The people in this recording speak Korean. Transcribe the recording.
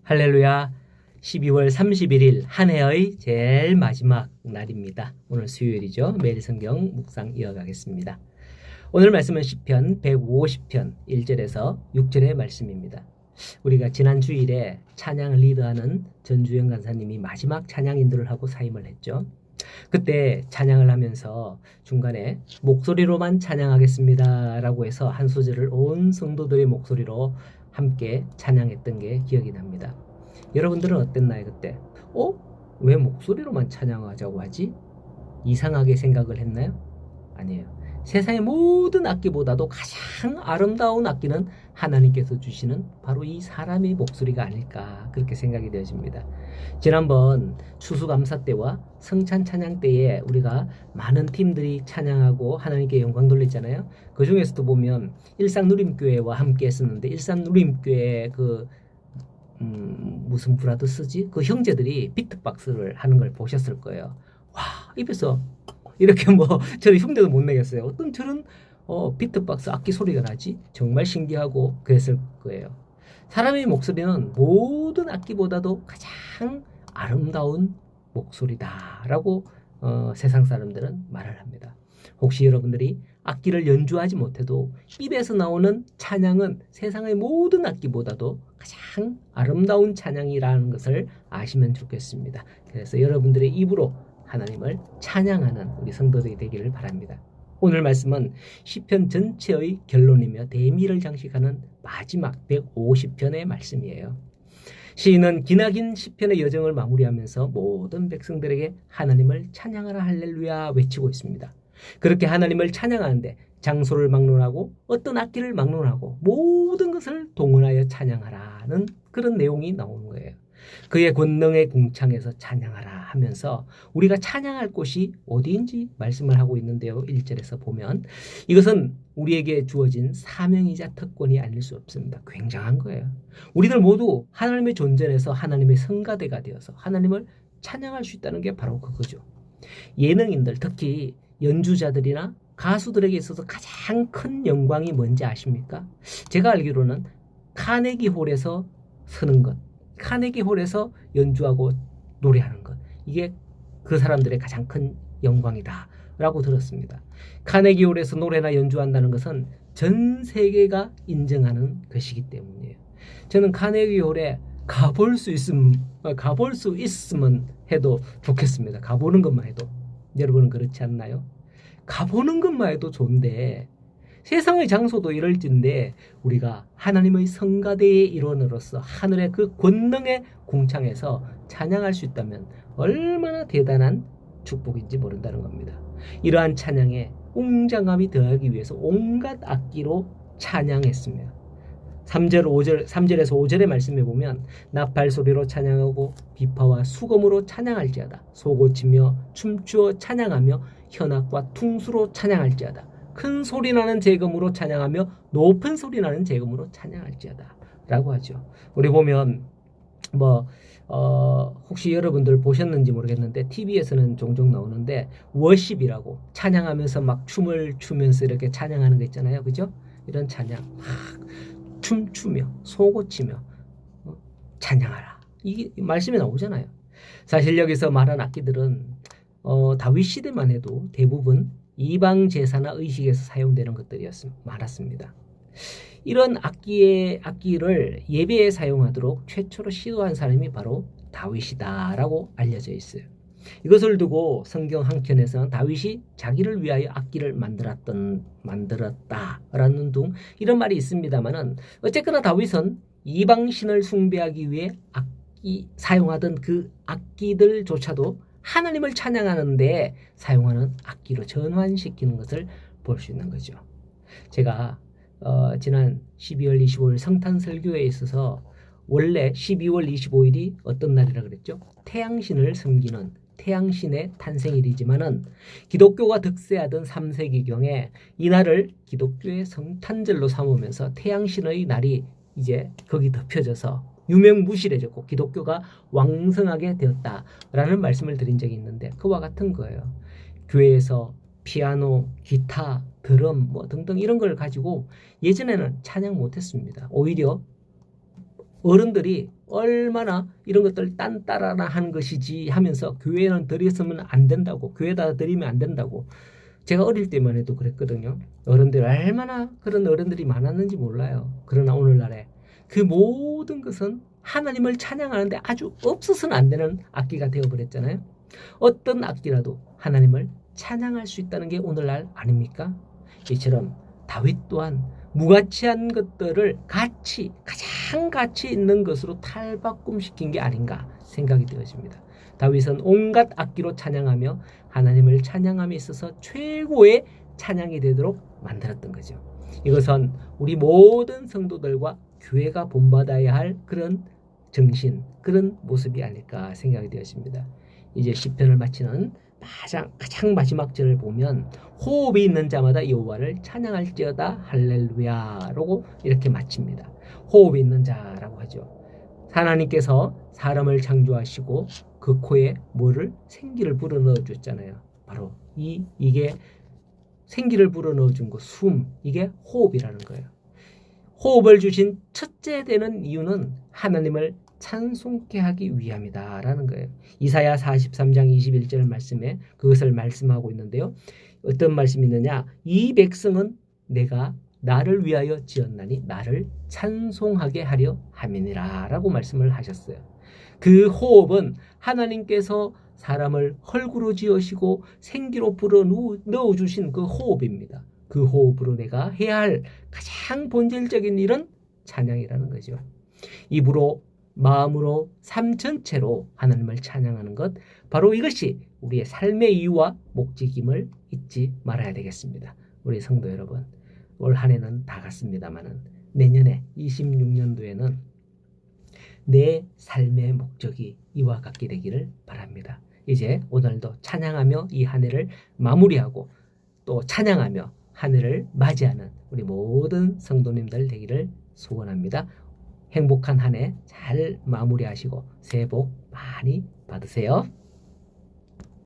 할렐루야. 12월 31일 한 해의 제일 마지막 날입니다. 오늘 수요일이죠. 매일 성경 묵상 이어가겠습니다. 오늘 말씀은 시편 150편 1절에서 6절의 말씀입니다. 우리가 지난 주일에 찬양을 리드하는 전주영 간사님이 마지막 찬양 인도를 하고 사임을 했죠. 그때 찬양을 하면서 중간에 목소리로만 찬양하겠습니다 라고 해서 한 소절을 온 성도들의 목소리로 함께 찬양했던 게 기억이 납니다. 여러분들은 어땠나요 그때? 왜 목소리로만 찬양하자고 하지? 이상하게 생각을 했나요? 아니에요. 세상의 모든 악기보다도 가장 아름다운 악기는 하나님께서 주시는 바로 이 사람의 목소리가 아닐까 그렇게 생각이 되어집니다. 지난번 추수감사 때와 성찬 찬양 때에 우리가 많은 팀들이 찬양하고 하나님께 영광 돌렸잖아요. 그 중에서도 보면 일산누림교회와 함께 했었는데 일산누림교회 무슨 브라더스지? 그 형제들이 비트박스를 하는 걸 보셨을 거예요. 와, 입에서 이렇게 저는 흉내도 못 내겠어요. 어떤 저런 비트박스 악기 소리가 나지? 정말 신기하고 그랬을 거예요. 사람의 목소리는 모든 악기보다도 가장 아름다운 목소리다라고 세상 사람들은 말을 합니다. 혹시 여러분들이 악기를 연주하지 못해도 입에서 나오는 찬양은 세상의 모든 악기보다도 가장 아름다운 찬양이라는 것을 아시면 좋겠습니다. 그래서 여러분들의 입으로 하나님을 찬양하는 우리 성도들이 되기를 바랍니다. 오늘 말씀은 시편 전체의 결론이며 대미를 장식하는 마지막 150편의 말씀이에요. 시인은 기나긴 시편의 여정을 마무리하면서 모든 백성들에게 하나님을 찬양하라 할렐루야 외치고 있습니다. 그렇게 하나님을 찬양하는데 장소를 막론하고 어떤 악기를 막론하고 모든 것을 동원하여 찬양하라는 그런 내용이 나오는 거예요. 그의 권능의 궁창에서 찬양하라 하면서 우리가 찬양할 곳이 어디인지 말씀을 하고 있는데요. 1절에서 보면 이것은 우리에게 주어진 사명이자 특권이 아닐 수 없습니다. 굉장한 거예요. 우리들 모두 하나님의 존전에서 하나님의 성가대가 되어서 하나님을 찬양할 수 있다는 게 바로 그거죠. 예능인들 특히 연주자들이나 가수들에게 있어서 가장 큰 영광이 뭔지 아십니까? 제가 알기로는 카네기 홀에서 서는 것, 카네기 홀에서 연주하고 노래하는 것, 이게 그 사람들의 가장 큰 영광이다 라고 들었습니다. 카네기 홀에서 노래나 연주한다는 것은 전 세계가 인정하는 것이기 때문이에요. 저는 카네기 홀에 가볼 수 있으면 해도 좋겠습니다. 가보는 것만 해도. 여러분은 그렇지 않나요? 가보는 것만 해도 좋은데 세상의 장소도 이럴진데 우리가 하나님의 성가대의 일원으로서 하늘의 그 권능의 궁창에서 찬양할 수 있다면 얼마나 대단한 축복인지 모른다는 겁니다. 이러한 찬양에 웅장함이 더하기 위해서 온갖 악기로 찬양했습니다. 3절에서 5절의 말씀에 보면 나팔소리로 찬양하고 비파와 수금으로 찬양할지어다. 소고치며 춤추어 찬양하며 현악과 퉁수로 찬양할지어다. 큰 소리나는 재금으로 찬양하며 높은 소리나는 재금으로 찬양할지어다 라고 하죠. 우리 보면 혹시 여러분들 보셨는지 모르겠는데 TV에서는 종종 나오는데 워십이라고 찬양하면서 막 춤을 추면서 이렇게 찬양하는 거 있잖아요. 그죠? 이런 찬양 막 춤추며 소고치며 찬양하라. 이게 말씀에 나오잖아요. 사실 여기서 말한 악기들은 다윗 시대만 해도 대부분 이방 제사나 의식에서 사용되는 것들이 많았습니다. 이런 악기를 예배에 사용하도록 최초로 시도한 사람이 바로 다윗이다라고 알려져 있어요. 이것을 두고 성경 한 켠에서는 다윗이 자기를 위하여 악기를 만들었다라는 등 이런 말이 있습니다만은 어쨌거나 다윗은 이방신을 숭배하기 위해 사용하던 그 악기들조차도 하나님을 찬양하는데 사용하는 악기로 전환시키는 것을 볼 수 있는 거죠. 제가 지난 12월 25일 성탄 설교에 있어서 원래 12월 25일이 어떤 날이라 그랬죠? 태양신을 섬기는 태양신의 탄생일이지만은 기독교가 득세하던 3세기경에 이 날을 기독교의 성탄절로 삼으면서 태양신의 날이 이제 거기 덮여져서 유명무실해졌고 기독교가 왕성하게 되었다라는 말씀을 드린 적이 있는데 그와 같은 거예요. 교회에서 피아노, 기타, 드럼 등등 이런 걸 가지고 예전에는 찬양 못했습니다. 오히려 어른들이 얼마나 이런 것들 딴따라나 하는 것이지 하면서 교회는 드렸으면 안 된다고, 교회에다 드리면 안 된다고. 제가 어릴 때만 해도 그랬거든요. 어른들 얼마나 그런 어른들이 많았는지 몰라요. 그러나 오늘날에 그 모든 것은 하나님을 찬양하는데 아주 없어서는 안 되는 악기가 되어버렸잖아요. 어떤 악기라도 하나님을 찬양할 수 있다는 게 오늘날 아닙니까? 이처럼 다윗 또한 무가치한 것들을 가장 가치 있는 것으로 탈바꿈시킨 게 아닌가 생각이 되어집니다. 다윗은 온갖 악기로 찬양하며 하나님을 찬양함에 있어서 최고의 찬양이 되도록 만들었던 거죠. 이것은 우리 모든 성도들과 교회가 본받아야 할 그런 정신, 그런 모습이 아닐까 생각이 되었습니다. 이제 시편을 마치는 가장 마지막 절을 보면 호흡이 있는 자마다 여호와를 찬양할지어다 할렐루야라고 이렇게 마칩니다. 호흡이 있는 자라고 하죠. 하나님께서 사람을 창조하시고 그 코에 뭐를 생기를 불어넣어 줬잖아요. 바로 이게 생기를 불어넣어 준 거, 숨, 이게 호흡이라는 거예요. 호흡을 주신 첫째 되는 이유는 하나님을 찬송케 하기 위함이다라는 거예요. 이사야 43장 21절 말씀에 그것을 말씀하고 있는데요. 어떤 말씀이 있느냐? 이 백성은 내가 나를 위하여 지었나니 나를 찬송하게 하려 함이니라 라고 말씀을 하셨어요. 그 호흡은 하나님께서 사람을 헐구로 지으시고 생기로 불어 넣어주신 그 호흡입니다. 그 호흡으로 내가 해야 할 가장 본질적인 일은 찬양이라는 거죠. 입으로, 마음으로, 삶 전체로 하나님을 찬양하는 것, 바로 이것이 우리의 삶의 이유와 목적임을 잊지 말아야 되겠습니다. 우리 성도 여러분, 올 한 해는 다 갔습니다마는 내년에 26년도에는 내 삶의 목적이 이와 같게 되기를 바랍니다. 이제 오늘도 찬양하며 이 한 해를 마무리하고 또 찬양하며 한 해를 맞이하는 우리 모든 성도님들 되기를 소원합니다. 행복한 한 해 잘 마무리하시고 새해 복 많이 받으세요.